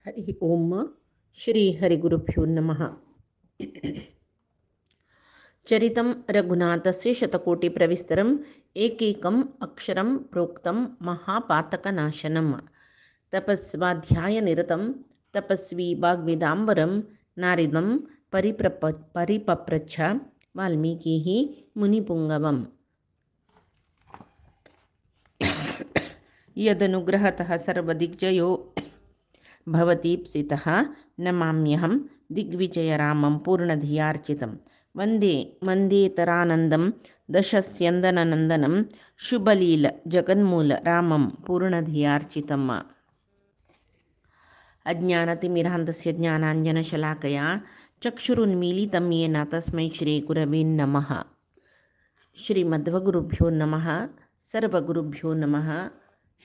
हरि ओम श्री हरिगुरुभ्यो नमः। चरितं रघुनाथस्य शतकोटिप्रविस्तरम् एकैकम् अक्षरं प्रोक्तं महापातकनाशनं। तपस्वाध्यायनिरतं तपस्वी वाग्विदाम्बरं नारदं परिपप्रच्छ वाल्मीकिः मुनिपुङ्गवम्। यदनुग्रहतः सर्वदिग्जयो भवतीप्सितः नमाम्यहं दिग्विजयरामं पूर्णधियार्चितं वन्दे मन्देतरानन्दं दशस्यन्दननन्दनं शुभलील जगन्मूल रामं पूर्णधियार्चितम्। अज्ञानतिमिरान्धस्य ज्ञानाञ्जनशलाकया चक्षुरुन्मीलितं येन तस्मै श्रीगुरवे नमः। श्रीमध्वगुरुभ्यो नमः। सर्वगुरुभ्यो नमः।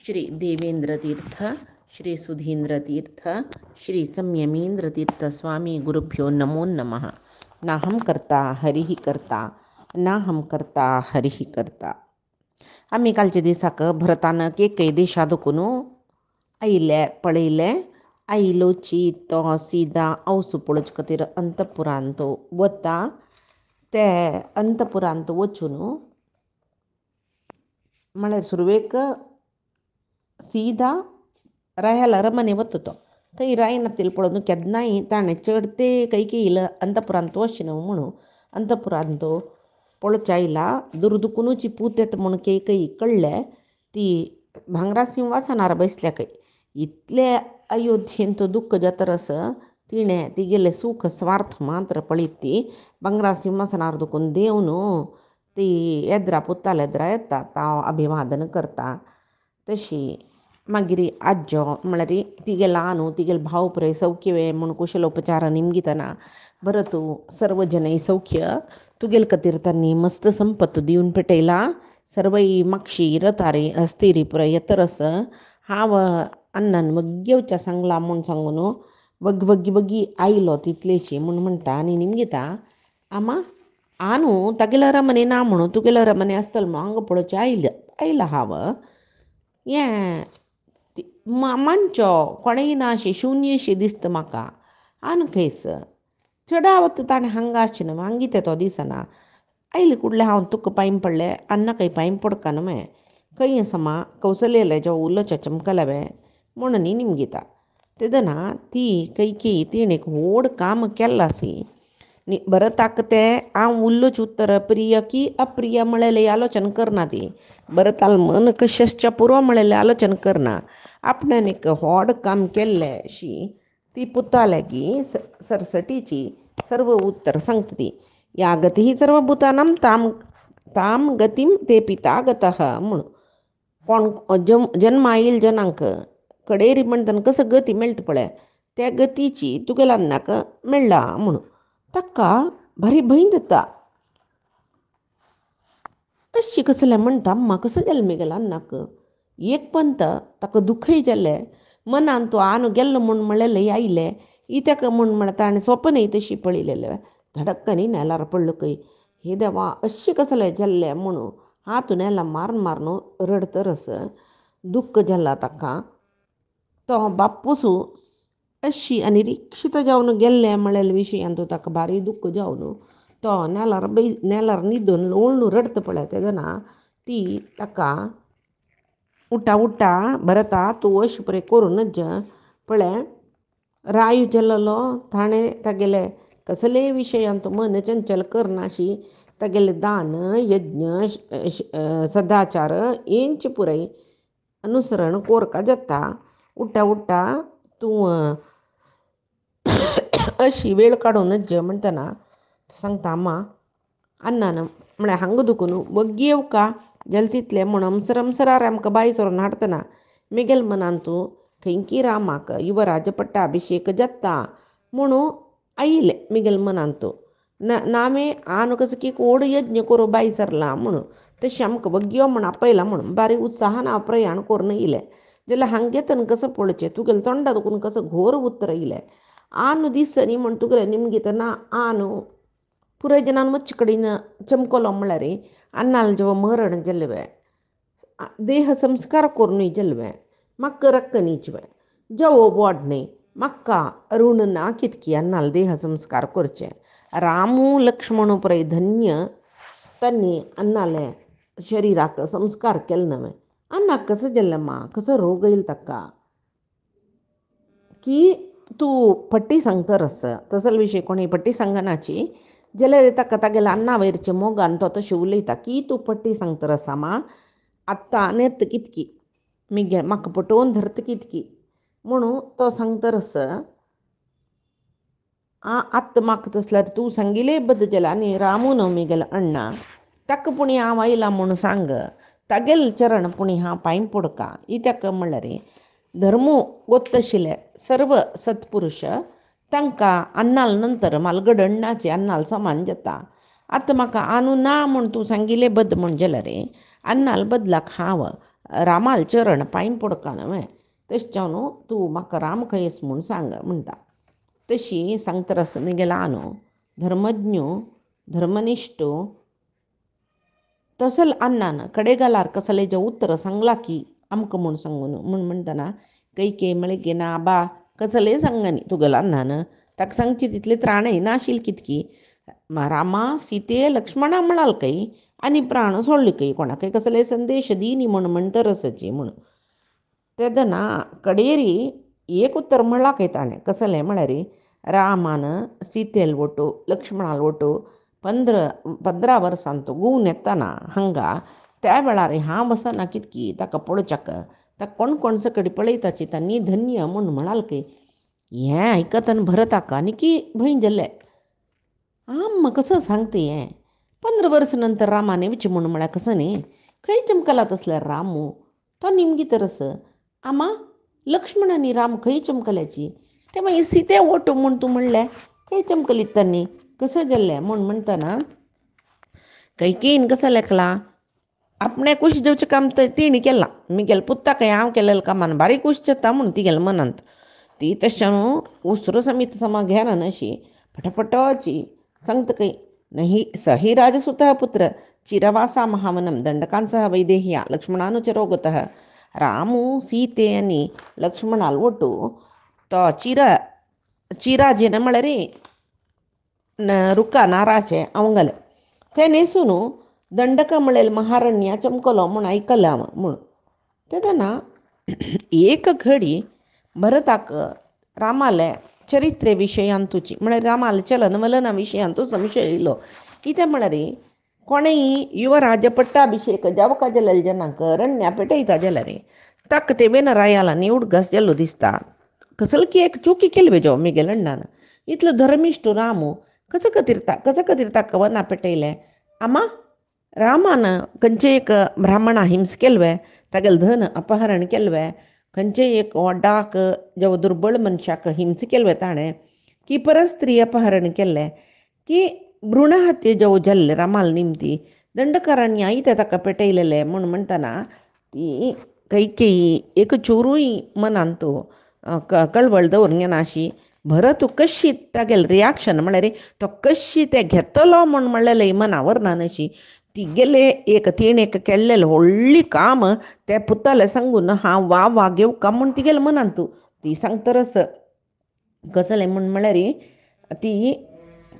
श्री देवेंद्रतीर्थ, श्री सुधींद्रतीर्थ, श्री संयमींद्रतीर्थ स्वामी गुरुभ्यो नमो नमः। नाहं कर्ता हरिः कर्ता, नाहं कर्ता हरिः कर्ता. आम्ही कालच्या दिसाक भरतानं केकई देशादकुनू आईले पळयले आईलोची तो सीदा औसु पळोवचे खातीर अंतपुरांत वता. ते अंतपुरांत वचून म्हळ्यार सुरवेक सीदा रायाल अरमने वता. थंय रायनातील पळोवन केन्नाय ताणें चडते कैकेयीला अंतपुरांत वचचें न्हू म्हणून अंतपुरांत पळोवचे आयला. दुरदुकुनूची पूत येता म्हूण कैकेयी कळ्ळें. ती भांगरा सिंहासनार बसल्या खंय. इतले अयोध्येंत दुख्ख जातरस तिणें तिगेलें सूख स्वार्थ मात्र पळयत ती भांगरा सिंहासनार दुखून देव न्हू. ती येद्रा पुताल येद्रा येता, तांव अभिवादन करता. तशी मागीर आज्जो म्हळ्यार तिगे ल्हानू तिगेले भाव पुराय सौख्य म्हूण कुशलोपचार निमगितना बरं तूं सर्व जनय सौख्य तुगेले खातीर तांणी मस्त संपत्त दिवन पेटयला. सर्वई मागशी रतारे हस्तिरी पुराय येतरस हांव अन्नान वग्गेवच्या सांगला म्हूण सांगून वग्गी वग्गी आयलो तितलेशी म्हूण म्हणटा आनी निमगिता. आमा आनू तागेले अरमने ना म्हणून तुगेले अरमने आसतलो म्हणून हांगा पळोवचें आयला हांव. हें मानचो कोणेय ना अशें शुन्यशी दिसता म्हाका. आनी खंयस चडावत ताणें हांगा आसचें न्हू हांगीत तो दिसना. आयले कुडलें हांव तुका पांय पडलें अन्ना खंय पांय पडका न्हू खंय समा कौसल्यले जो उल्लो चचमकलवे म्हणून निमगिता. तेदना ती कैकेयी तिणें एक व्हड काम केल्लासी. भरताक तें हांव उल्लोच उत्तर प्रिय की अप्रिय म्हळेलें आलोचन करना ती. भरताल मन कशेश्च्या पुरो म्हळेलें आलोचन करना. आपणान एक व्हड काम केल्लें अशी ती पुताले की सरसटीची सर्व उत्तर सांगता ती. या गतिः सर्वभूतानां ताम गतिम ते पिता गतः म्हणून कोण जन्म येईल जनांक कडेरी म्हणटना कसं गती मेळटा पळय त्या गतीची तुगेल्या अन्नाक मेळ्ळा म्हणून ताका भारी भंय जाता. अशी कसलें म्हणटा अम्मा कसं जालें म्हगेल्या अन्नाक. एक पंत ताका दुखय जालें मनान तूं आनू गेल्लो म्हूण म्हळेलें आयलें इत्याक म्हूण म्हळ्यार ताणें स्वपनय तशी पळयलेलें. धडक्कनी नेलार पडलो खंय. हे देवा अशें कसलें जाल्लें म्हणून हात नेला मारून रडतरस दुख्ख जाला ताका. तो बापूसू अशी अनिरिक्षीत जावन गेल्लें म्हळेल्या विशयान ताका भारी दुख्ख जावन तो नेलार न्हिदून लोळू रडता पळय. तेदना ती ताका उठा भरता तूं अशें पळय करूनच पळय रायू जाल्लो ताणें तागेले कसलेय विशयांत मन चंचल करनाशी तागेले दान यज्ञ सदाचार हेंचे पुराय अनुसरण कोरका जाता. उठा तूं अशी वेळ काडूनच म्हणटना सांगता अम्मा अन्नान म्हळ्यार हांगा दुखून वग्गी येवका जालें तितलें म्हूण अमसरार आमकां बाय सोरून हाडटना म्हगेल्या मनान तूं खंयकी रामाक युवराज पट्टाभिशेक जाता म्हणून आयलें म्हगेल्या मनान तूं नामे आन कसं की व्हड यज्ञ करूं बाय सरला म्हणून तशें आमकां वग्गी यो म्हूण आपयला म्हणून बारी उत्साहान हांव प्रयाण करून येयलें. जाल्यार हांगा येतना कसं पळोवचें तुगेलें तोंडा दुखून कसं घोर उत्तर येयलें. आनू दिसनी म्हूण तुगेलें निमगितना आनू पुराय जनान मच्छ कडेन चमकलो म्हळ्यार अन्नाल जेव मरण जाल्लें देह संस्कार करूनय जाल्लें म्हाका रक्क न्हीच जेव वाड न्ही म्हाका ऋण ना कितकी अन्नाल देह संस्कार करचे. रामू लक्ष्मणू पळय धन्य त्यांनी अन्नाले शरिराक संस्कार केले नवे. अन्नाक कसं जल्लम्मा कसं रोग येईल ताका की तू पट्टी सांगतरस तसल विषय कोणी पट्टी सांगनाची जाल्यार ताका तागेले अन्ना वयरचे मोगान तो तशें उलयता की तूं पट्टी सांगतरस मा आत्तां नेत कितकी मिगे म्हाका पटोवन धरता कितकी म्हणून तो सांगतरस आत्तां म्हाका तसल्यार तूं सांगिले बद्द जाल्यार आनी रामू न्हू मिगेलो अण्णा ताका पुणी हांव आयलां म्हणून सांग तागेले चरण पुणी हांव पांय पडका ही ताका म्हणल्यार धर्मू गोत्त आशिल्ले सर्व सत्पुरुश तांकां अन्नाल नंतर मालगड अण्णाचे अन्नाल समान जाता. आतां म्हाका आनू ना म्हूण तूं सांगिले बद्द म्हण जाल्यार अन्नाल बदलाक हांव रामाल चरण पांय पडका न्हय. तशें न्हू तूं म्हाका राम खंयस म्हूण सांग म्हणटा. तशी सांगतरस मिगेलो आनू धर्मज्ञ धर्मनिश्ठ तसल अन्नान कडेगालार कसले जे उत्तर सांगला की आमकां म्हूण सांगून म्हूण म्हणटना कैके मळगे ना बा कसले सांगनी तुगेलो अन्नान ताका सांगची तितले त्राणय नाशिल्ली कितकी रामा सीते लक्ष्मणा म्हणाल खंय आनी प्राण सोडले खंय कोणाकय कसले संदेश दिनी म्हूण म्हणटरसची म्हूण तेदना कडेरी एक उत्तर म्हणला खंय ताणें कसलें म्हळ्यार रामान सीतेल वटू लक्ष्मणाल वटू 15 वर्सां तो गुवन येताना हांगा त्या वेळार हांव बसना कितकी ताका पळोवच्याक ताका कोण कोण सकडी पळयताची तांणी धन्य म्हूण म्हणाल खंय. हें आयकतना भरताक आनीकी भंय जाल्लें. कसं सांगता हें 15 वर्सां नंतर रामाने विच म्हूण म्हळ्यार कसं न्ही खंय चमकला तसल्यार रामू तो निमगी तरस आमा लक्ष्मण आनी राम खंय चमकल्याची ते मागीर सीते ओटू म्हूण तूं म्हणलें खंय चमकलीत तांणी कसं जाल्लें म्हूण म्हणटना कैकेयीन कसं लेखलां आपणे खुश जेवचें काम तिणी केलां मिगेल पुत्ताक हांव केलेलें कामान बारी खुश जाता म्हूण तिगेले मनांत ती तशें न्हू उसरो समीत समा घेना अशी पटपटची सांगता खंय नही सही राजसुतः पुत्र चिरवासा महावनम दंडकांसह वैदेह्या लक्ष्मणानुचरो गतः रामू सीते आनी लक्ष्मणाल वटू तो चिराजेन म्हळ्यार रुका नाराचे अवंगले ते न्हेसून दंडक म्हणलेले महारण्या चमकलो म्हूण आयकलां म्हूण तेदना एक घडी भरताक रामाले चरित्रे विशयांतूची म्हळ्यार रामाले चलन वलना विशयांतू संशय येयलो. कितें म्हळ्यार कोणेय युवराज पट्टाभिषेक जावका जाल्यार जनाक रण्या पेटयता जाल्यार ताका ते वेन रायाला निवडगस जाल्लो दिसता. कसले की एक चुकी केली वेजो मिगेल अण्णान इतलो धर्मिश्ट रामू कसं खातीर ताका वना पेटयलें आमा रामान खंयचे एक ब्राह्मणा हिंस केलवे तागेलें धन अपहरण केलवें खंयचे एक वड्डाक जो दुर्बळ मनशाक हिंस केलवें ताणें की परस्त्री अपहरण केल्लें की भ्रूण हत्ये जो जाल्ले रामाल निमती दंडकारण्याय ते ताका पेटयलेले म्हूण म्हणटना ती कैकेयी एक चोरूय मनान तूं कळवळ दवरंक नाशी भरत कशी तागेलें रियाक्शन म्हळ्यार तो कशी ते घेतलो म्हूण म्हणलेलें मनावर ना अशी ती गेले एक तिणें एक केल्लेलें व्हडली काम ते पुताले सांगून हांव वा घेवका म्हूण ती गेले मनान तूं ती सांगतरस कसलें म्हूण म्हळ्यार ती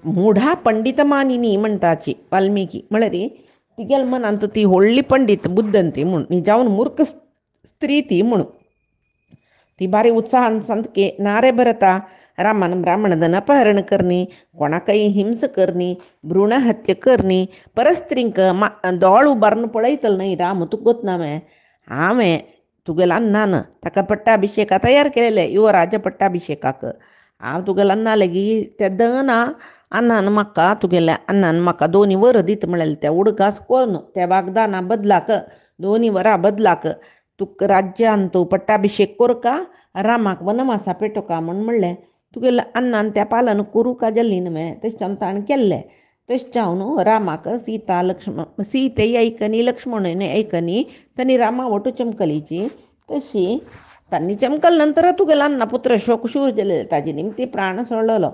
मुढा पंडित मानिनी म्हणटाची वाल्मिकी म्हळ्यार तिगेले मनान तूं ती व्हडली पंडीत बुद्धन ती म्हूण न्ही जावन मूर्ख स्त्री ती म्हणून ती बारी उत्साहान सांगतके ना रे भरता रामान ब्राह्मणधन अपहरण करणी कोणाकय हिंस करणी भ्रूण हत्या करणी परस्त्रींक दोळ उबारून पळयतलो न्हय राम तुका गोतनामे हांवें तुगेल्या अन्नान ताका पट्टाभिषेका तयार केलेले युवराज पट्टाभिषेकाक हांव तुगेल्या अन्ना लेगीत ते दना अन्नान म्हाका तुगेल्या अन्नान म्हाका 2 वरां दिता म्हळ्यार त्या उडकास कोन्न त्या वागदाना बदलाक 2 वरां बदलाक तुका राज्यान तूं पट्टाभिषेक करका रामाक वनवासा पेटोवका म्हूण म्हणलें तुगेल्या अन्नान त्या पालन करूं का जाल्ली न्हय तशें ताणें केल्लें तशें न्हू रामाक सीते ऐकनी लक्ष्मणूय ऐकनी तांणी रामा वटू चमकलीची तशी तांणी चमकल नंतर तुगेलो अन्न पुत्र शोकशूर जाले ताजे निमती प्राण सोडलेलो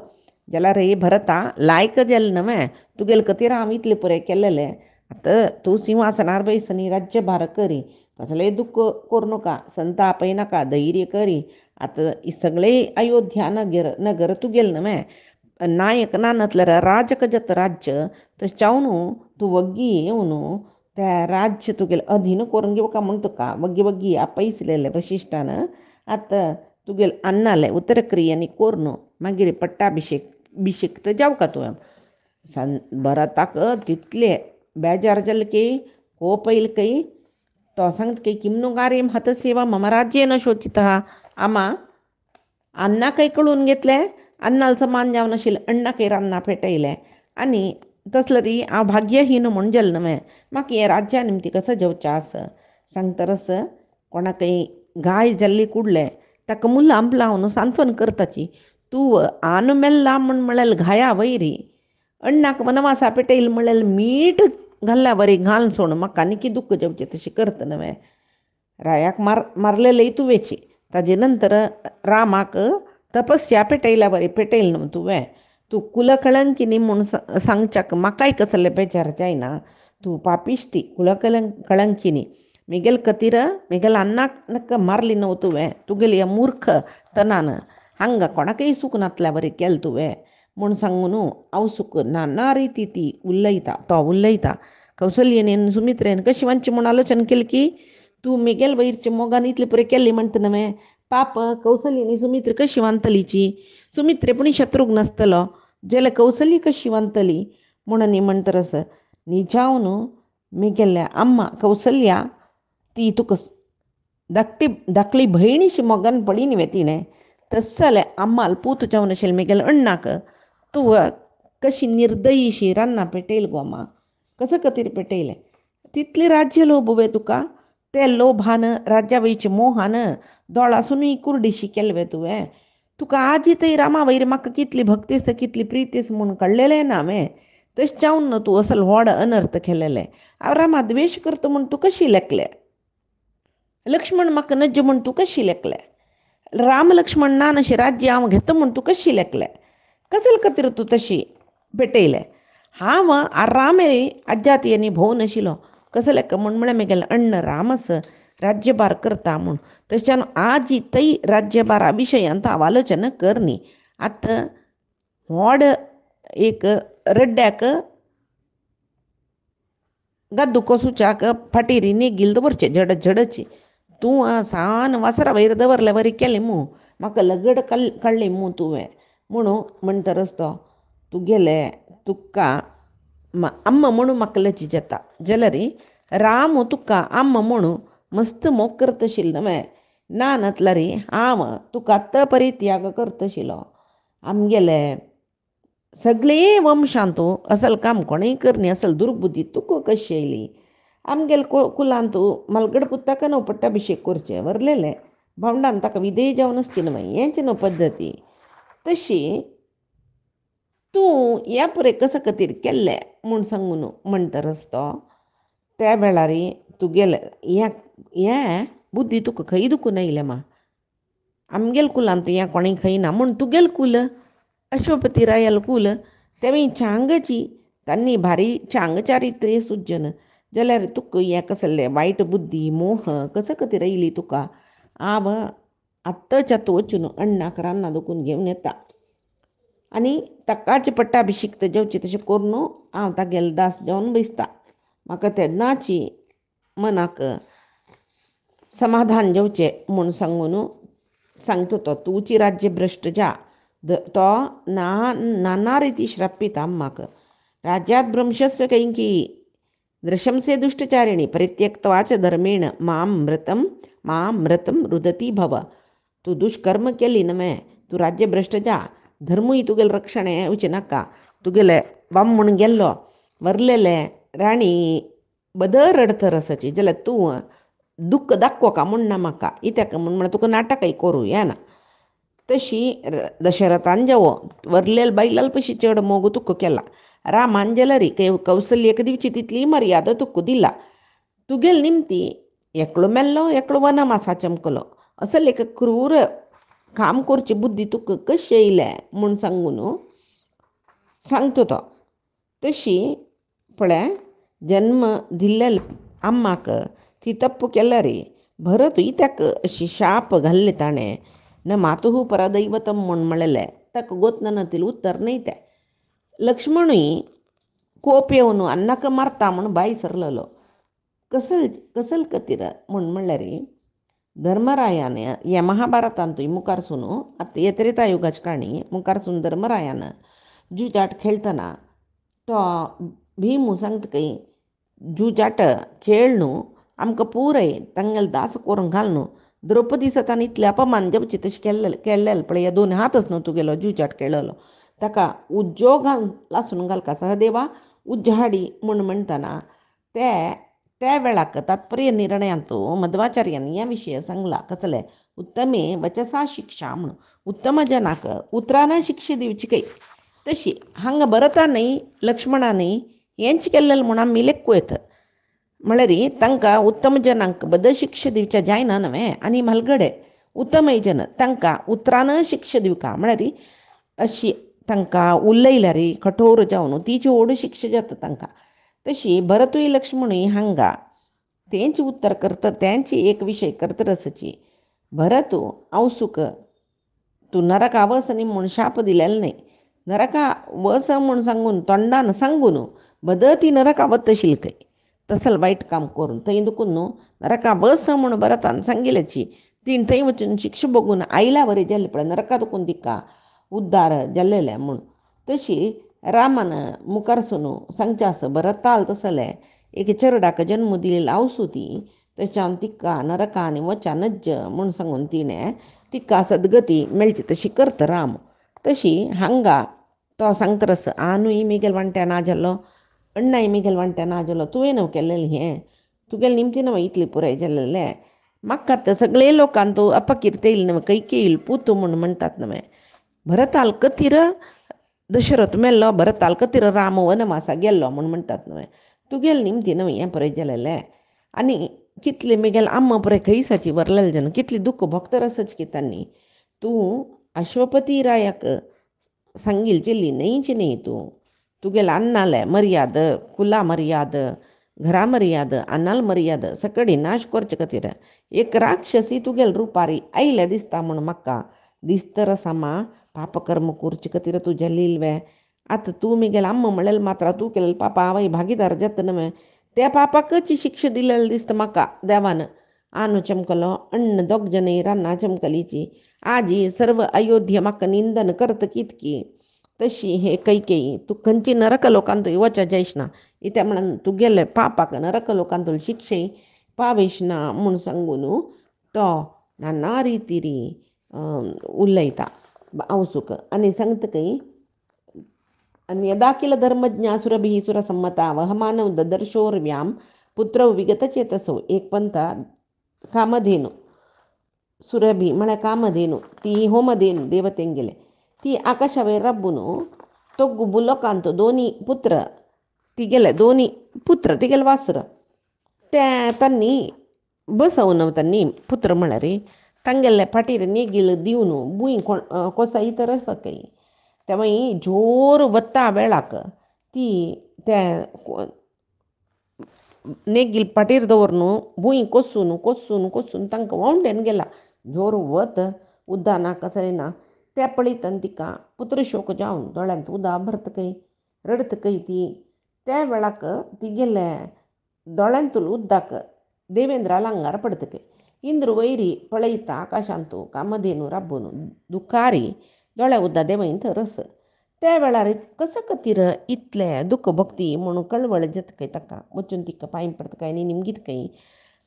जाल्यार हे भरता लायक जालें न्हय तुगेले खातीर हांव इतलें पुराय केल्लेलें आतां तूं सिंहासनार बैसनी राज्यभार करी कसलेंय दुख्ख करूं नाका संतापय नाका धैर्य करी आतां सगळे अयोध्या नगर तुगेल न्हय नायक नानतल्यार राज जत राज्य तशें न्हू तूं वग्गी येवन त्या राज्य तुगेलें अधीन करून घेवका म्हण तुका वग्गी वग्गी आपयसलेले वशिश्टान आतां तुगेलें अन्नालें उत्तरक्रियेनी कोरून मागीर पट्टाभिषेक जावका तुवें भरताक तितले बेजार जालें की हो पयलीं की तो सांगता की किमनुगारीम हतसेवा मम राज्येन शोचितः आमा अण्णा काही कळून घेतलें अण्णाला समान जावन नाशिल्लें अण्णा काही रान्ना पेटयलें आनी तसलें री हांव भाग्यहीन म्हूण जालें न्हय म्हाका हें राज्या निमती कसो जेवचें आसा सांगतरस कोणाकय गाय जाल्ली कुडलें ताका मुलांब लावन सांत्वन करताची तूं आन मेल्ला म्हूण म्हळ्यार घाया वयरी अण्णाक वनवासा पेटयलें म्हळ्यार मीठ घाल्ल्या बरी घालून सोड म्हाका आनी दुख्ख जेवचें तशें करता न्हय रायाक मारलेलें तुवेची ताजे नंतर रामाक तपस्या पेटयल्या बरी पेटयली न्हू तुवें तूं कुलकळंकिनी म्हूण सांगच्याक म्हाकाय कसलें बेजार जायना तूं पापिश्टी कुलकळंकिनी मिगेल कतीर मिगेल अन्नाक मारली न्हू तुवें तुगेली मूर्ख तनान हांगा कोणाकय सूख नातल्या बरें केलें तुवें म्हूण सांगून हांव सूख नाना रिती ती उलयता कौसल्येन सुमित्रेन कशी वांची म्हूण आलोचन केली की तूं मिगेल वयरच्या मोगान इतली पुरे केल्ली म्हणटा न्हय पाप कौसल्येनी सुमित्र कशी वांतलीची सुमित्रे पूण शत्रूघ्न नासतलो जाल्यार कौसल्य कशी वांतली म्हणून म्हणटरस निजावन मिगेल्या अम्मा कौसल्या ती तुका धाकली भयणीशी मोगान पडी न्ही तिणें तस जाल्यार अम्माल पूत जावन आशिल्लें मिगेल अण्णाक तूं कशी निर्दयीशी रान्ना पेटयली गो अम्मा कसो खातीर पेटयलें तितलें राज्य लोभुवें तुका ते लोभान राज्या वयच्या मोहान दोळासुनूय कुर्डीशी केलें तुवें तुका आजी थंय रामा वयर म्हाका कितली भक्ती आसा कितली प्रिती आसा म्हूण कळलेलें ना हांवें तशें जावन न्हू तूं असल व्हड अनर्थ केलेलें हांव रामा द्वेश करता म्हूण तूं कशी लेखलें लक्ष्मण म्हाका नज्ज म्हूण तूं कशी लेखलें राम लक्ष्मण ना अशें राज्य हांव घेता म्हूण तूं कशी लेखलें कसले खातीर तूं तशी पेटयलें हांव आरामे अज्जातियेनी भोव नाशिलो कसो लेख म्हूण म्हळ्यार म्हगेलें अण्ण रामस राज्यभार करता म्हूण तशें आजी तई राज्यभारा विशयांत हांव आलोचना कर न्ही आतां व्हड एक रड्ड्याक गद्दू कोसूच्याक फाटीर नेगील दवरचें झडची तूं सान वासरा वयर दवरल्या बरी केलें मू म्हाका लगड काडली मू तुवें म्हणून म्हणटरच तो तुगेलें तुका अम्मा म्हणून म्हाका लज्ज येता जाल्यार राम तुका अम्मा म्हणून मस्त मोग करता आशिल्लो न्हय ना नातल्यार हांव तुका परित्याग करता आशिल्लो आमगेले सगळे वंशांत असल काम कोणेंय करनी असल दुर्बुद्धी तुका कशी येयली आमगेले कुलांत मलगड पुताक न्हू पट्टाभिषेक करचें व्हरलेलें भावंडान ताका विधेय जावन आसची न्हय हेंच न्हू पद्दती तशी तूं ह्या पुरे कसा खातीर केल्लें म्हूण सांगून म्हणटरच तो त्या वेळार तुगेलें हें बुद्धी तुका खंय दुखून येयलें मा आमगेल कुलांत हें कोणें खंय ना म्हूण तुगेल कुल अश्वपती रायल कुल तेवें चांगची तांणी भारी चांग चारित्र्य सुज्जन जाल्यार तुका हें कसलें वायट बुद्धी मोह कसो खातीर येयली तुका हांव आत्ताच्या वचून अण्णाक रान्ना दुखून घेवन येता आनी ताकाच पट्टाभिषेक जेवचें तशें करून हांव तागेलो दास जावन बसता म्हाका तेन्नाची मनाक समाधान जेवचें म्हूण सांगून सांगता तो तुची राज्य भ्रश्ट जा तो नाना रिती श्रापिता अम्माक राज्यात ब्रह्मशस्त्र कैंकी दृशंसे दुष्टचारिणी परित्यक्तवाच धर्मेण मामृतं रुदती भव तूं दुष्कर्म केली न्हय तूं राज्य भ्रश्ट जा धर्मूय तुगेलें रक्षण येवचें नाका तुगेलें बाम म्हूण गेल्लो व्हरलेलें राणी बदर रडतर आसाची जाल्यार तूं दुख्ख दाखोवका म्हूण ना म्हाका कित्याक म्हूण तुका नाटकय करूं येना तशी दशरथान जेवो व्हरलेले बैलाल पशी चड मोग तुका केला रामान जाल्यार कौसल्यक दिवची तितली मर्यादा तुका दिला तुगेल निमती एकलो मेल्लो एकलो वनवासा चमकलो असो एक क्रूर काम करची बुद्धी तुका कशी येयलें म्हूण सांगून सांगता तो तशी पळय जन्म दिल्लेले अम्माक ती तप्प केल्यार भरतूय ताका अशी शाप घाल्ली ताणें न मातुः परदैवतम म्हण म्हणलेले ताका गोतनाना तिल उत्तर नाही ते लक्ष्मणूय कोप येवन अन्नाक मारता म्हण बाई सरलेलो कसल कतीर म्हण म्हणल्यार धर्मरायाने या महाभारतांतूय मुखारसून आतां हे त्रेतायुगाची काणी मुखारसून धर्मरायान जुजाट खेळतना तो भीम सांगता काही जुजाट खेळ न्हू आमकां पुराय तांगेले दास करून घाल न्हू द्रौपदी सतान इतले अपमान जेवचे तशें केल्लेले पळय हे दोन हातच न्हू तुगेलो जुजाट खेळलो ताका उज्जोगान लासून घालका सहदेवा उज्जाडी म्हूण म्हणटना त्या वेळाक तात्पर्य निर्णयांत मध्वाचार्यान या विशय सांगला कसले उत्तमे वचसा शिक्षा म्हणून उत्तम जनाक उतरान शिक्षा दिवची काही तशी हांगा भरतानय लक्ष्मणानय हेंच केल्लेलें म्हूण आमी लेखूं येता म्हळ्यार तांकां उत्तम जनांक बद्द शिक्षा दिवचें जायना न्हय आनी म्हालगडे उत्तमय जन तांकां उतरान शिक्षा दिवका म्हळ्यार अशी तांकां उलयल्यार कठोर जावन ती चड शिक्षा जाता तांकां तशी भरतूय लक्ष्मणूय हांगा तेंच उत्तर करता तेंची एक विशय करतरसची भरत औसुक तूं नरका वस न्ही म्हूण शाप दिलेलो न्ही नरका वस म्हूण सांगून तोंडान सांगून बद ती नरका वत तशील खंय तसल वायट काम करून थंय दुखून न्हू नरका बस म्हूण भरतान सांगिल्ल्याची तीन थंय वचून शिक्षा बगून आयल्या बरें जाल्लें पळय नरका दुखून तिका उद्दार जाल्लेले म्हूण तशी रामान मुखारसून सांगचे आसा भरताल तसले एक चेरडाक जन्म दिलेलो आवसू ती तशान तिका नरकान वचा नज्ज म्हूण सांगून तिणें तिका सद्गती मेळची तशी करता राम तशी हांगा तो सांगता रस आनूय मिगेल वांट्या ना जाल्लो अण्णाय मिगेल वांट्या ना जाल्लो तुवें न्हू केल्लेलें हें तुगेलें निमती न्हू इतली पुराय जाल्लेलें म्हाका आतां सगळे लोकांत तूं अपकिर्त येयली न्हय कैकी येयली पुतू म्हूण म्हणटात न्हय भरताल कतीर दशरथ मेल्लो भरताल कतीर राम वनवासा गेल्लो म्हूण म्हणटात न्हय तुगेलें निमती न्हय हें पुराय जाल्लेलें आनी कितली मिगेल आम्मा पुराय खंयसाची वरलेले जन कितली दुख्ख भोगता रसच की तांणी तूं अश्वपती रायाक सांगिलची न्हयच न्ही तुगेले अन्नाले मर्याद कुला मर्याद घरा मर्याद अन्नाल मर्याद सकडी नाश करचे खातीर एक राक्षसी तुगेले रुपारी आयले दिसता म्हूण म्हाका दिसता रसामा पापकर्म करचे खातीर तूं जल्लिल्लें आतां तूं मिगेल आम्मा म्हणलेलें मात्र तूं केलेलें पापा हांव भागीदार जाता न्हय त्या पापाकच शिक्षा दिलेली दिसता म्हाका देवान आनू चमकलो अण्ण दोग जनय रान्ना चमकलीची आजी सर्व अयोध्या म्हाका निंदन करता कितकी तशी हे कैकेयी तूं खंयची नरक लोकांत वचा जायशना इत्या म्हणून तुगेले पापाक नरक लोकांत शिक्षे पावेशना म्हूण सांगून तो नाना रितीरी उलयता आवसूक आनी सांगता खंय आणि यदा किल धर्मज्ञा सुरभिः सुरसम्मता वहमानव ददर्शोर्व्याम पुत्र विगतचेतसो एक पंथा कामधेनु सुरभी म्हळ्यार कामधेनु ती होमधेनु देवतेंक गेले ती आकाशा वयर रब्बून तोग्गु बुलोकांत दोनी पुत्र तिगेले दोनी पुत्र तिगेले वासर ते तांणी बसवन तांणी पुत्र म्हळ्यार तांगेले फाटीर नेगील दिवन भुंय कोसयत रसकय तेव्हा जोर वत्ता वेळाक ती त्या नेगील पाटीर दवरून भुंय कोसून कोसून कोसून तांकां वोंवडेन गेला जोर वत उद्दाना कसलेना त्या पळयतना तिका पुत्रशोक जावन दोळ्यांत उदक भरतकय रडतकय ती त्या वेळाक तिगेले दोळ्यांतूल उदक देवेंद्राला आंगार पडतकय इंद्र वैरी पळयता आकाशांत कामधेनू राबून दुखारी दोळ्या उद्दा देवईन रस त्या वेळार कसं खातीर इतले दुख्ख भक्ती म्हणून कळवळ जातकय ताका वचून तिका पांय पडतकय आनी निमगीतकय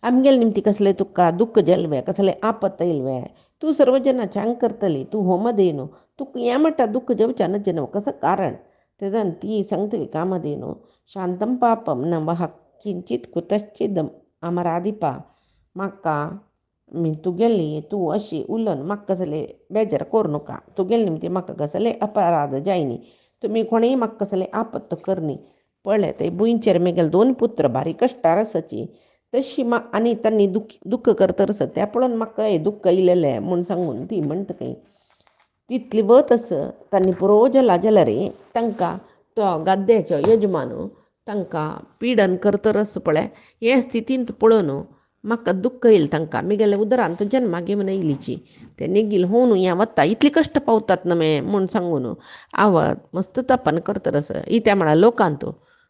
आमगेले निमती कसले तुका दुख्ख जेल्वे कसले आपत येयल्वे तूं सर्व जनाचें हांग करतली तूं होमधेनू तुका हें म्हणटा दुख्ख जेवच्या नज न्हू कसं कारण तेदन ती सांगतली कामधेनू शांतम पापम न वह किंचित कुतश्चिदम अमराधिपा म्हाका तुगेली तूं अशी उलोवन म्हाका कसले बेजार करूं नाका तुगेले निमती म्हाका कसले अपराध जायनी तुमी कोणीय म्हाका कसले आपत्त करनी पळय ते भुंयचेर मेगेले दोन पुत्र भारी कश्टार आसाची तशी आनी तांणी दुख्ख करता आसा त्या पळोवन म्हाका हे दुख्ख येयलेलें म्हूण सांगून ती म्हणटकय तितली वत आस तांणी पुरो जाला जाल्यार तांकां तो गाद्याचो यजमान तांकां पिडन करता आसा पळय हे स्थितींत पळोवन म्हाका दुःख येईल तांकां मिगेले उदरान तूं जन्मा घेवन येयलीची ते नेगील होऊन या वता इतली कश्ट पावतात नमे म्हूण सांगून आवत मस्त तपन करतरस इत्या म्हळ्यार लोकांत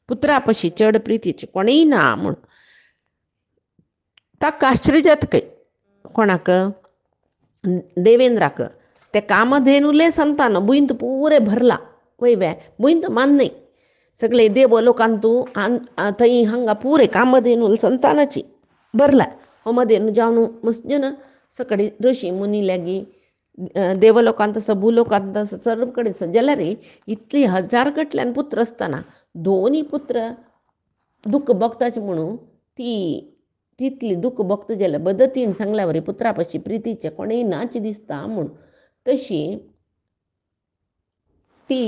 पुत्रा पशी चड प्रितीचे कोणीय ना म्हूण ताका आश्चर्य जाता काय कोणाक देवेंद्राक ते कामधेनुले संतान बुंत पुरे भरला वयवे बुंत मान्नय सगळे देव लोकांतू थंय हांगा पुरे कामधेनूल संतानाची भरला होमधेनू जावन मस्जन सकडी ऋषी मुनी लागी देवलोकांत भूलोकांत सर्व कडेन जाल्यार इतली हजार गटल्यान पुत्र आसतना दोनी पुत्र दुःख भोगताचे म्हणून ती तितली दुःख भोगता जाल्यार बदतीन सांगल्या वरी पुत्रा पशी प्रितीचे कोणीय नाच दिसता म्हूण तशी ती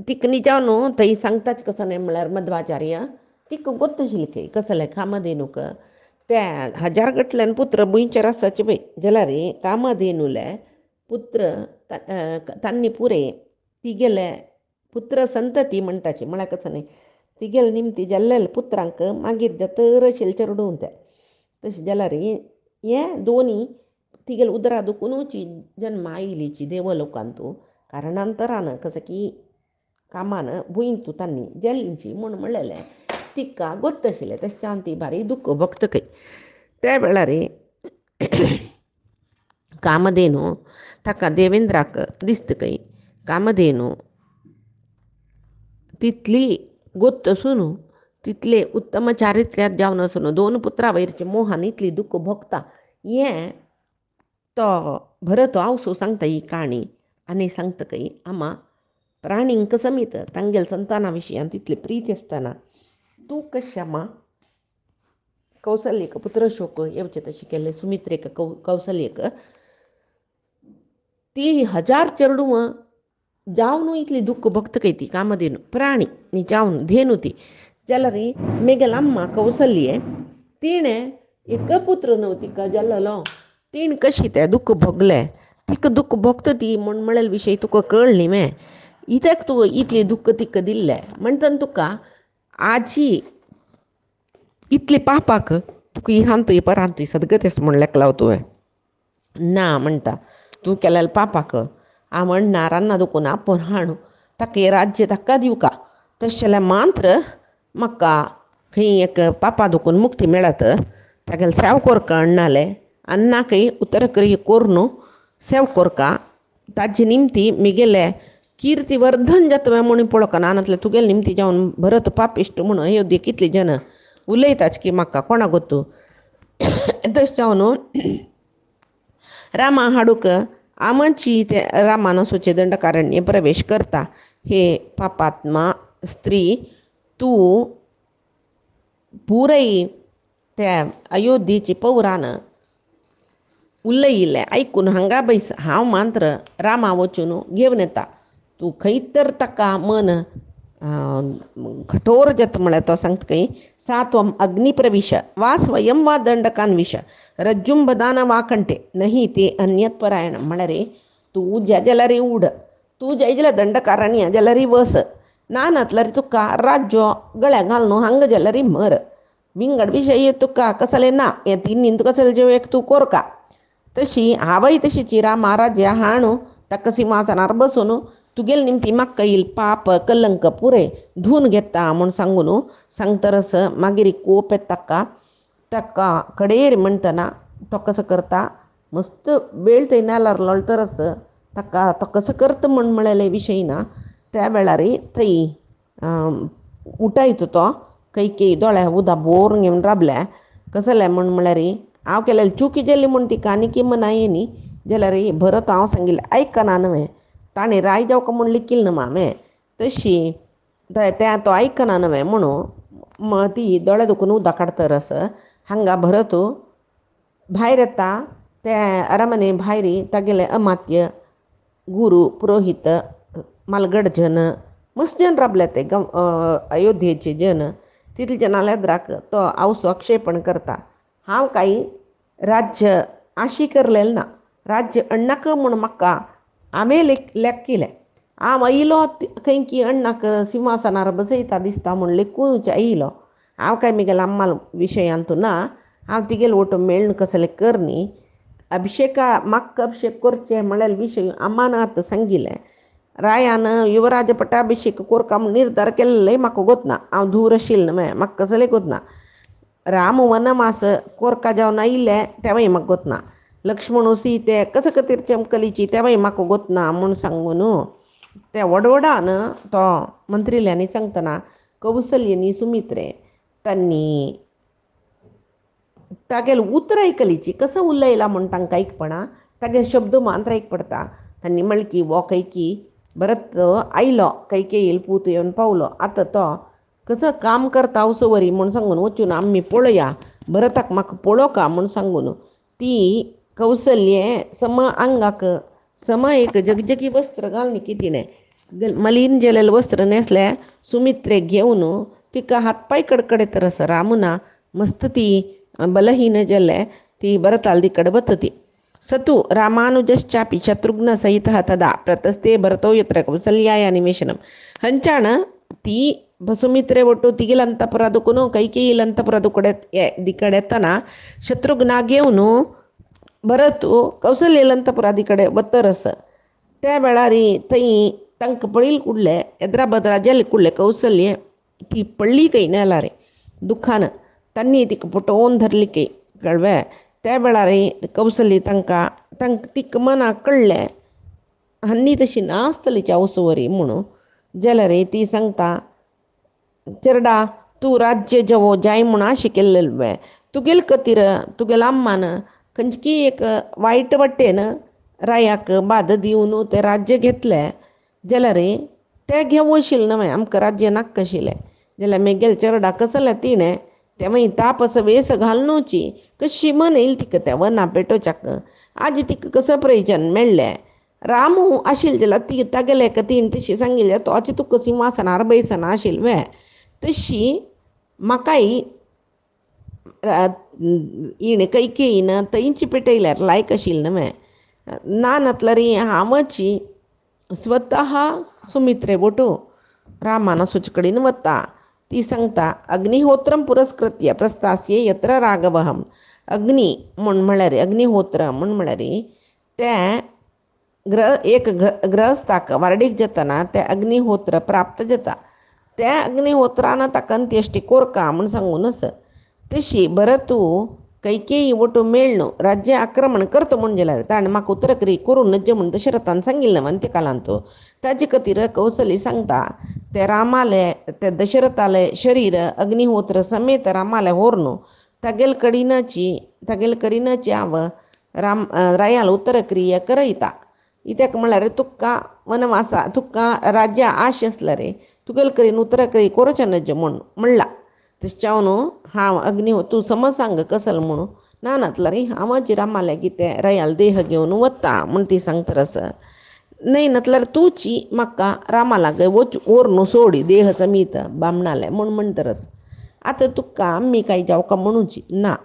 तिका न्ही न्हू थंय सांगताच कसं म्हळ्यार मध्वाचार्य तिका गोत्तशिल्लें खंय कसले कामधेनूक त्या हजार गटल्यान पुत्र बुंयचेर आसाचे पळय जाल्यार कामधेनूले पुत्र तांणी पुरे तिगेले पुत्र संतती म्हणटाची म्हळ्यार कसं न्ही तिगेले निमती जाल्लेले पुत्रांक मागीर जतर चेडूं ते तशें जाल्यार हे दोनी तिगेले उदरा दुखूनची जन्मा आयलीची देवलोकांतू कारणांतरान कसं की कामान बुंयतू तांणी जेल्लींची म्हूण म्हणलेलें तिका गोत्त आशिल्लें तशें ती भारी दुःख भोगता खंय त्या वेळार कामधेनू ताका देवेंद्राक दिसता खंय कामधेनू तितली गोत्त आसून तितले उत्तम चारित्र्यात जावन आसून दोन पुत्रा वयरचे मोहान इतली दुःख भोगता हें तो भरत आवसो सांगता ही काणी आनी सांगता खंय आमा प्राणींक समीत तांगेल संताना विशयान तितली प्रीती आसतना तूं कशें आमा कौसल्यक पुत्रशोक येवचें तशें केलें सुमित्रेक कौसल्यक ती हजार चेडूं जावन इतली दुःख भोगता खंय ती कामधेनू प्राणी न्ही जावन धेनू ती जाल्यार मेगेल अम्मा कौसल्ये तिणें एक पुत्र न्हू तिका जाल्लो तीण कशी तें दुःख भोगलें तिका दुःख भोगता ती म्हूण म्हळेल विशय तुका कळ्ळ न्ही मे इत्याक तूं इतली दुःख तिका दिल्लें म्हणटन तुका आजी इतली पापाक तुका इहांतूय परांतूय सदगतीस म्हूण लेख लाव तुवें ना म्हणटा तूं केलेल्या पापाक हांव म्हणना रान्ना दुखून आपूण हाडूं ताका राज्य ताका दिवका तशें जाल्यार मात्र म्हाका खंय एक पापा दुखून मुक्ती मेळत तागेले सेव कोरका अण्णाले अन्नाकय उत्तरक्रिया कोरून सेव कोरका ताजे निमती मिगेले कीर्तिवर्धन जाता म्हणून पळोवका नानातले तुगेले निमती जावन भरत पापिश्ट म्हणून अयोध्ये कितले जन उलयताच की म्हाका कोणा गोतू तशें जावन रामा हाडूक आमची ते रामानसूचे दंडकारण्य प्रवेश करता हे पापात्मा स्त्री तूं पुरय त्या अयोध्येची पौरान उलयिल्लें आयकून हांगा बैस हांव मात्र रामा वचून घेवन येता तूं खंय तर ताका मन कठोर जाता म्हळ्यार तो सांगता खंय सात्वम अग्निप्रविश वा स्वयं वा दंडकान्विश रज्जुंबदान वा कंठे नहीं ते अन्यत्परायण म्हळ्यार तूं ज्या जाल्यार उड तूं जय जाल्यार दंडकारण्य जाल्यार वस ना नातल्यार तुका राज्य गळ्या घालून हांगा जाल्यार मर विंगड विशय तुका कसले ना हे तिनी कसले जे एक तूं कोरका तशी हांवय तशीची रामा राज्य हाणू ताका सिंहासनार बसून तुगेल निमती म्हाका येईल पाप कलंक पुरे धुवन घेता म्हूण सांगून सांगतरस मागीर कोप येता ताका कडेर म्हणटना तो कसो करता मस्त वेळ थंय नाल्यार लोळतरस ताका तो कसो करता म्हूण म्हळेले विशय ना त्या वेळार थंय उठयता तो कैकेयी दोळ्या उदक बोर घेवन राबल्या कसलें म्हूण म्हळ्यार हांव केलेलें चुकी जाली म्हूण तिका आनी किंमत न्ही जाल्यार भरत हांव सांगिल्लें आयकना न्हय ताणें राय जावका म्हूण लिखिल्लें न्हय मामे तशी तें तो आयकना न्हय म्हणून ती दोळे दुखून उदक काडटरस हांगा भरत भायर येता ते अरमने भायर तागेले अमात्य गुरू पुरोहीत मालगड जन मस्त जन राबले ते अयोध्येचे जन तितले जनाले येद्राक तो आवसो आक्षेपण करता हांव कांय राज्य आशी करलेलें ना राज्य अण्णाक म्हूण म्हाका हांवें लेख केलें हांव आयलो खंय की अण्णाक सिंहासनार बसयता दिसता म्हूण लेखूच आयलो हांव काय म्हगेल्या अम्माल विशयांतू ना हांव तिगेल वटो मेळून कसले कर न्ही अभिषेका म्हाका अभिषेक करचे म्हळ्यार विशय अम्मान आतां सांगिल्लें रायान युवराज पट्टाभिषेक कोरका म्हूण निर्धार केल्लोय म्हाका गोतना हांव धूर आशिल्लें न्हय म्हाका कसलें गोतना राम वनवास कोरका जावन आयिल्ले तेव्हांय म्हाका गोतना लक्ष्मण सीते कशे खातीर चमकलीची तेव्हांय म्हाका गोतना म्हूण सांगून त्या वडवडान तो मंत्रिल्यांनी सांगतना कौसल्यनी सुमित्रे तांणी तागेल उतर आयकलीची कसं उलयला म्हूण तांकां आयकपणा तागे शब्द मात्र आयकपडटा तांणी म्हणलें की वो कैकी भरत आयलो कैकेयील पूत येवन पावलो आतां तो कसं काम करता उसवरी म्हूण सांगून वचून आमी पळया भरताक म्हाका पळोवका म्हूण सांगून ती कौसल्ये सम आंगाक सम एक जगजगी वस्त्र घालून तिणें मलीन जेलेलें वस्त्र न्हेसलें सुमित्रेक घेवन तिका हातपाय कडकडे तरस रामुना मस्त ती बलहीन जाल्ले ती भरताल कडेन वतती सतु रामानुजश्चापि शत्रुघ्न सहितः तदा प्रतस्ते भरतो यत्र कौसल्याय निवेशनं हंचाण ती ಸುಮಿತ್ರೆ ಒಟ್ಟು ತಿಗಿಲಂತಪುರದಕ್ಕೂ ಕೈಕೇಯಿಲಂತಪುರದ ಕಡೆ ಎತ್ತನ ಶತ್ರುಘ್ನಾಗೇವನು भरतू कौसल्यलंतपुरादी कಡೆ बत्तरस त्या वेळारी थंय तांकां पळयले कुडले येद्राबद्रा जाले कुडले कौसल्य ती पडली कई नेलारे दुखान तांणी तिका पटोवन धरली कई कळवे त्या वेळारी कौसल्य तांकां तिका मना कळ्ळें हन्नी तशी नासतलीच्या उसवरी म्हणून जाल्यार ती सांगता चेरडा तूं राज्य जवो जाय म्हूण आशे केल्ले तुगेले खातीर तुगेले अम्मान खंयची एक वायट वाटेन रायाक बाद दिवन तें राज्य घेतलें जाल्यार तें घेवं आशिल्लें न्हय आमकां राज्य नाका आशिल्लें जाल्यार मेगेल चेरडा कसलें तिणें तेव्हां तापस वेस घालनूची कशी मन येईल तिका त्या वना पेटोवच्याक आज तिका कसं प्रयोजन मेळ्ळें रामू आशिल्ले जाल्यार ती तागेले तीन तशी सांगिल्लें तो आजी तुका सिंहासनार बैसना आशिल्लें तशी म्हाकाय हिणें कैकेयीन थंयची पेटयल्यार लायक आशिल्लें न्हय ना नातल्यार हांवची स्वता सुमित्रे वटू रामान सुचे कडेन वता ती सांगता अग्निहोत्रम पुरस्कृत्य प्रस्तास्य यत्र राघवहम अग्नी म्हूण म्हळ्यार अग्निहोत्र म्हूण म्हळ्यार तें एक ग्रहस्थाक वाडीक जातना तें अग्निहोत्र प्राप्त जाता त्या अग्निहोत्रान ताका अंत्येश्टी कोरका म्हूण सांगून आसा तशी भरतू कैकेयी वटू मेळ्ळो राज्य आक्रमण करता म्हूण जाल्यार ताणें म्हाका उत्तरक्रिया करून नज्य म्हूण दशरथान सांगिल्लें अंत्यकालांत ताजे खातीर कौसल्य सांगता ते रामाले ते दशरथाले शरीर अग्निहोत्र समेत रामाले व्हरून तागेल कडिनाची हांव रायाल उत्तरक्रिया करयता कित्याक म्हळ्यार तुका वनवासा तुका राज्य आश आसला रे तुगेले कडेन उत्तरक्रिया करचें नज्य म्हूण म्हणला तशें हांव तूं समज सांग कसलो म्हणून ना नातल्यार हांवच रामाले कितें रायाल देह घेवन वता म्हूण ती सांगतरस न्हय नातल्यार तूंची म्हाका रामा लाग व्हरून सोडी देह समीत बामणाले म्हूण म्हणटरस आतां तुका आमी कांय जावका म्हणूची ना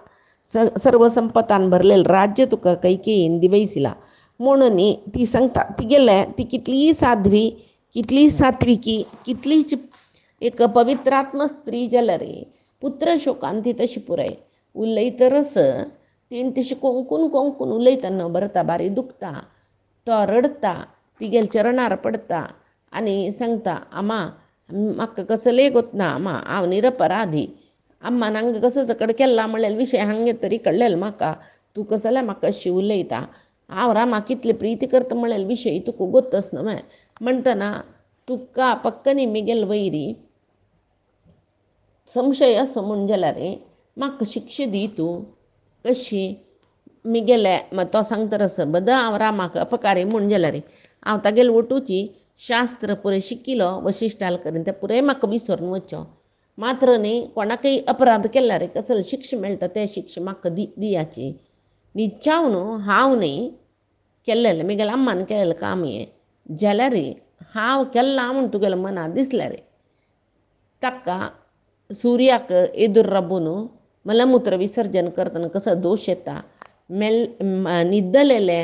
सर्व संपतान भरलेलें राज्य तुका कैकेयीन दिवयसिला म्हणून ती सांगता ती कितली साध्वी कितली सात्विकी कितलीच एक पवित्रात्म स्त्री जाल्यार पुत्र शोकान ती तशी पुराय उलयतरस तीन तशी कोंकून उलयतना भरता बारी दुखता तो रडता तिगेल चरणार पडता आनी सांगता आमा म्हाका कसलें गोतना आमा हांव निरपराधी अम्मा हांगा कसो चकड केल्ला म्हणल्यार विशय हांगे तरी कळलेलो म्हाका तूं कसलें म्हाका अशी उलयता हांव रामा कितले प्रिती करता म्हणल्यार विशय तुका गोतच न्हय म्हणटना तुका पक्कनी मेगेल वैरी संशय असो म्हूण जाल्यार म्हाका शिक्षा दी तूं कशी मिगेले तो सांगतरस बद हांव रामाक अपकारी म्हूण जाल्यार हांव तागेले वटूची शास्त्र पुरे शिकिलो वशिश्टाल करीन तें पुरे म्हाका विसरून वच्चो मात्र न्ही कोणाकय अपराध केल्यार कसले शिक्षा मेळटा ते शिक्षा म्हाका दियाची निचावन हांव न्ही केल्लेलें मेगेले अम्मान केल्लें काम हें जाल्यार हांव केल्लां म्हूण तुगेल्या मनांत दिसल्यार ताका सुर्याक एदूर राबून मलमूत्र विसर्जन करतना कसो दोश येता न्हिदलेले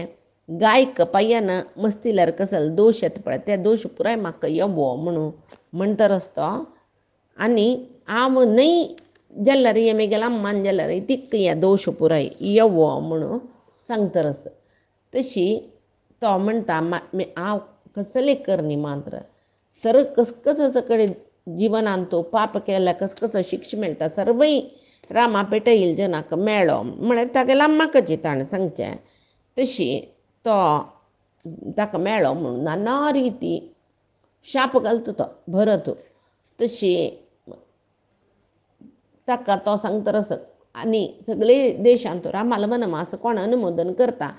गायक पाय्यान मस्तिल्यार कसलो दोश येता पळय ते दोश पुराय म्हाका येवो म्हणून म्हणटरच तो आनी हांव न्हय जल्लर येमेगेला अम्मान जल्लर तिक्क या दोष पुराय यवो म्हणून सांगतरस तशी तो म्हणटा हांव कसले करनी मात्र सर कसं सकडे जिवनान तो पाप केल्या कसं शिक्षा मेळटा सर्वय रामा पेटईल जनाक मेळ्ळो म्हळ्यार तागेला अम्माकची ताणें सांगचें तशी तो ताका मेळ्ळो म्हणून नाना रिती शाप घालता तो भरत तशी ताका तो सांगतरस आनी सगळे देशांत रामाला वनवास कोण अनुमोदन करता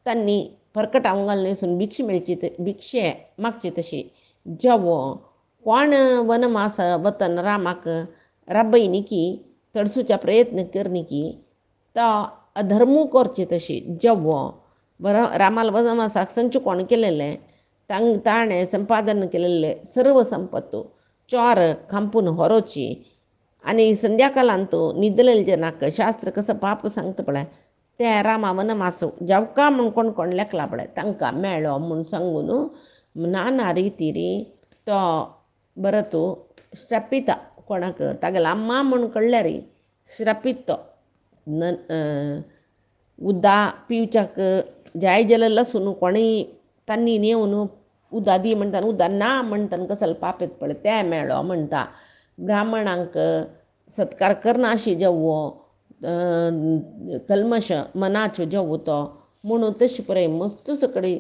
तांणी परकटावंक घालून न्हेसून भिक्षे मेळची भिक्षे मागची तशी जेवो कोण वनवास वतन रामाक राबयनी की तडसूच्या प्रयत्न करनी की तो अधर्मू करचे तशी जेवो बरो रामाला वनवासाक संच कोण केलेलें ताणें संपादन केलेले सर्व संपत्तो चोर खांपून व्हरोची आनी संध्याकाळान तो न्हिदलेले जनाक शास्त्र कसं पाप सांगता पळय ते रामा वनवास जेवका म्हूण कोण कोण लेखला पळय तांकां मेळ्ळो म्हूण सांगून नाना रितीरी तो बरो तो श्रापिता कोणाक तागेला अम्मा म्हूण कळल्यार श्रापीत तो उदक पिवच्याक जाय जाल्यार लसून कोणीय तांणी नेवन उदक दी म्हणटा उदक ना म्हणटा कसले पापयत पळय ते मेळ्ळो म्हणटा ब्राह्मणांक सत्कार करनाशी जेवो कल्मश मनाच्यो जेवो तो म्हणून तशे पळय मस्त सकडी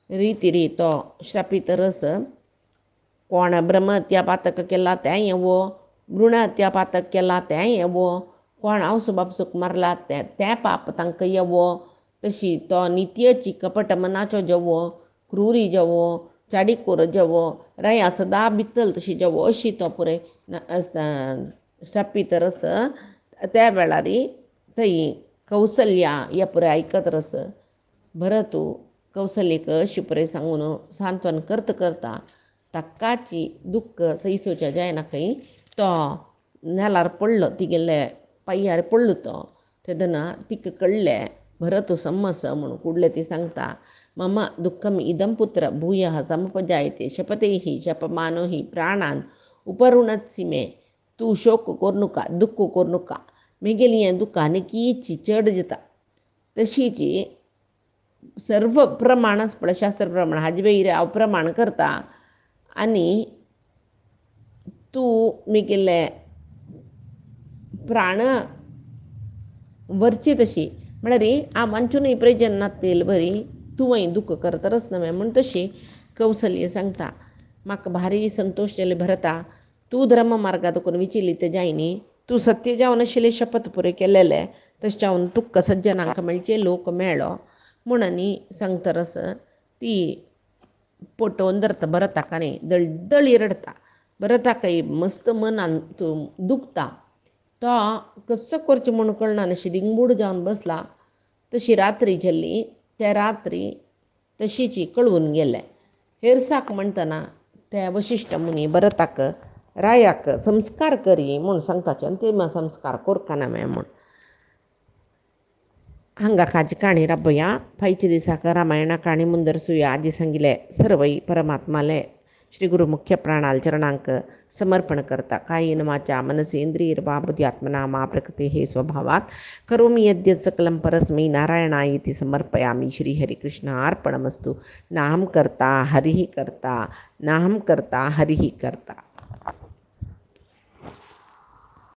रितीरी तो श्रापीत रस कोण ब्रह्महत्या पातक केला तें येवो भ्रूण हत्या पातक केला तें येवो कोण आवसो बापसूक मारला तें पाप तांकां येवो तशी तो नित्यची कपट मनाच्यो जेवो क्रूरी जेवो चाडीकोर जेवो राया सदां भितल तशी जेवो अशी तो पुरय श्रापीत रस त्या वेळार थंय कौसल्या ह्या पुरय आयकत रस भरत कौसल्येक अशी पुरय सांगून सांत्वन करता करता ताकाची दुख्ख सैसोवचें जायना खंय तो नेलार पडलो तिगेले पांयार पडलो तो तेदना तिका कळ्ळें भरत सम्मस म्हणून कुडलें ती सांगता मम दुःखम इदं पुत्र भूयः समुपजायते शपथेहि शपमानो हि प्राणान उपरुणत्सि मे तूं शोक कोरनुका दुःख कोरनुका मेगेली हें दुःख आनीकीची चड जाता तशीची सर्व प्रमाणच पळय शास्त्र प्रमाण हाजे वयर हांव प्रमाण करता आनी तूं मेगेले प्राण वरची तशी म्हळ्यार हांव वांचूनय प्रयोजन नातेल बरी तुवंय दुःख करतरच नवें म्हण तशी कौसल्य सांगता म्हाका भारी संतोश जाले भरता तूं धर्म मार्गात कोण विचलीत जायनी तूं सत्य जावन आशिल्ले शपथ पुरे केलेले तशें जावन तुका सज्जनांक मेळचे लोक मेळ्ळो म्हूण आनी सांगतरस ती पोटोवन धरता भरताक आनी दळदळी रडता भरताकय मस्त मनान दुखता तो कसो करचें म्हूण कळना अशी दिंगूड जावन बसला तशी रात्री जाल्ली त्या रात्री तशीची कळून गेलें हेरसाक म्हणटना त्या वशिश्ट मुनी भरताक रायाक संस्कार करी म्हूण सांगताचे आनी ते संस्कार कोरकाना म्हूण हांगा काजी काणी राबया फायच्या दिसाक रामायणा काणी मुंदर सुया आदी सांगिल्ले सर्वय परमात्माले श्री गुरु मुख्य प्राणाल चरणांक समर्पण करता कायेन वाचा मनसेंद्रियर्वा बुद्ध्यात्मना मा प्रकृतेः स्वभावात् करोमि यद्यत् सकलं परस्मै नारायणाय इति समर्पयामि श्री हरिकृष्णार्पणमस्तु नाहं कर्ता हरिः कर्ता नाहं कर्ता हरिः कर्ता।